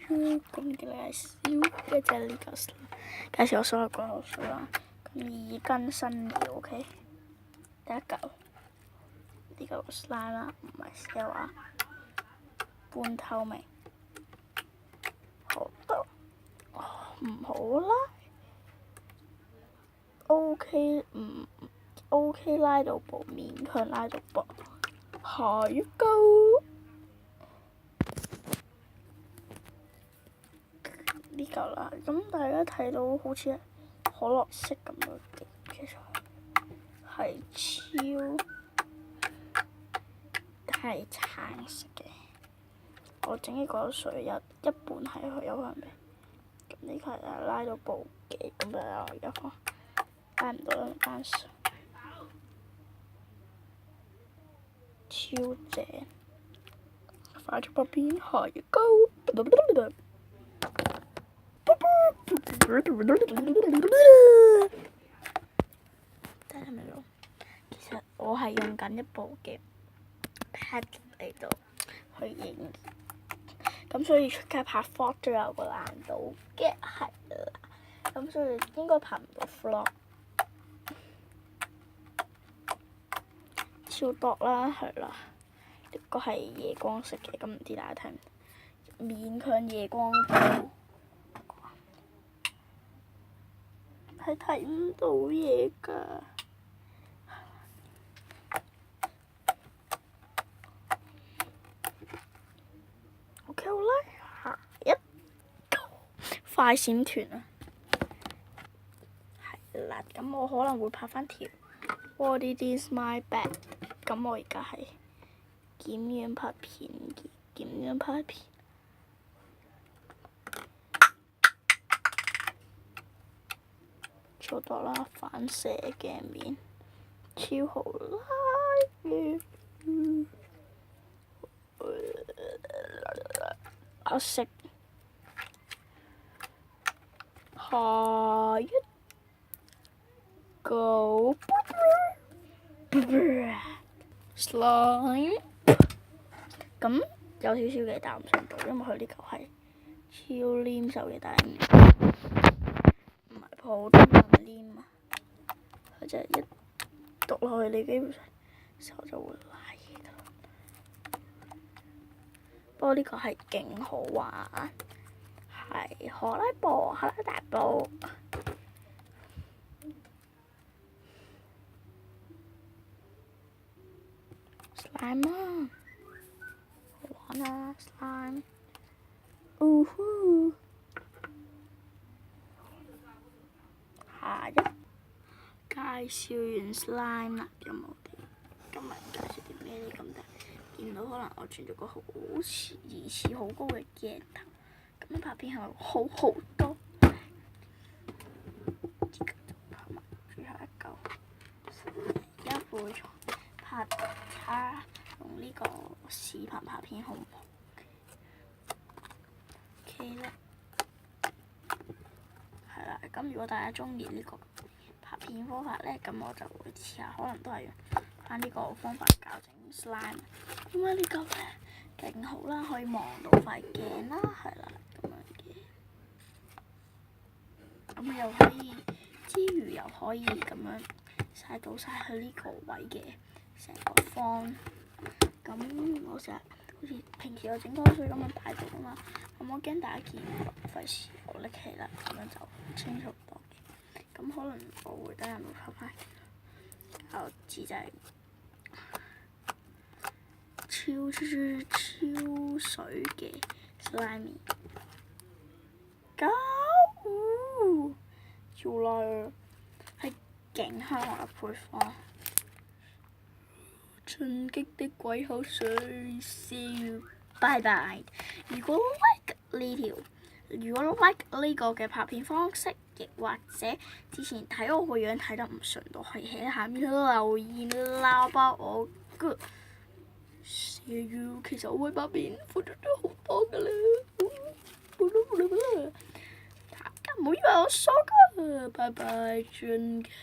咁介紹嘅就係呢個 slime，介紹我所有個口水啦。咁2斤新料 ，OK。第一嚿呢嚿 slime 啦，唔係即係話半透明。好得，唔好啦。OK， OK 拉到薄，勉強拉到薄。下一嚿呢嚿啦，咁大家睇到好似可樂色咁樣嘅，其實係係橙色嘅。我整嘅嗰水有一半係佢有份味，咁呢個係拉到薄嘅，咁就有一個拉唔到單水，超正！快速拍片，下一嚿。睇係咪咯？其實我係用緊一部嘅 pad 嚟到去影，咁所以出街拍 vlog 都有個難度嘅，係啦。咁所以應該拍唔到 vlog。超多啦，係啦。呢個係夜光色嘅，咁唔知大家睇唔睇？勉強夜光到。係睇唔到嘢㗎。OK 好啦，下一個快閃團啊！係啦，咁我可能會拍翻條 What it is my bag。咁我而家係點樣拍片嘅？點樣拍片？做到啦，反射鏡面，超好啦！黑色，下一個 slime， 咁有少少嘅，但唔想到，因為佢呢嚿係超黏手嘅，但係唔係普通咁黏啊！佢就係一篤落去，你基本上手就會拉到。不過呢個係勁好玩，係可拉布、可拉大布。slime 啊，好玩啊 slime！下一介紹完 slime 啦，咁我哋今日介紹啲咩咧？咁但係見到可能我轉咗個疑似好高嘅鏡頭，咁樣拍片係咪好多？拍埋最後一嚿，而家會拍下用呢個視頻拍片好唔好？OK 啦，係啦。咁如果大家中意呢個拍片方法咧，咁我就會試下，可能都係用翻呢個方法教整 slime。咁啊呢個咧勁好啦，可以望到塊鏡啦，係啦咁樣嘅。咁又可以之餘又可以咁樣曬到晒去呢個位嘅成個方。咁我成日好似平時我整多水咁樣擺到啊嘛，咁我驚大家見唔到，費事我拎起啦，咁樣就清楚多嘅。咁可能我會等人會拍翻膠紙就係超水嘅 slimy 膠，超靚，係勁香嘅配方。進擊的鬼口水，笑，拜拜！如果 like 呢個嘅拍片方式，亦或者之前睇我個樣睇得唔順，都可以喺下面留言鬧爆我嘅。See you， 其實我會拍片，付出咗好多㗎啦。大家唔好以為我傻㗎，拜拜，進擊的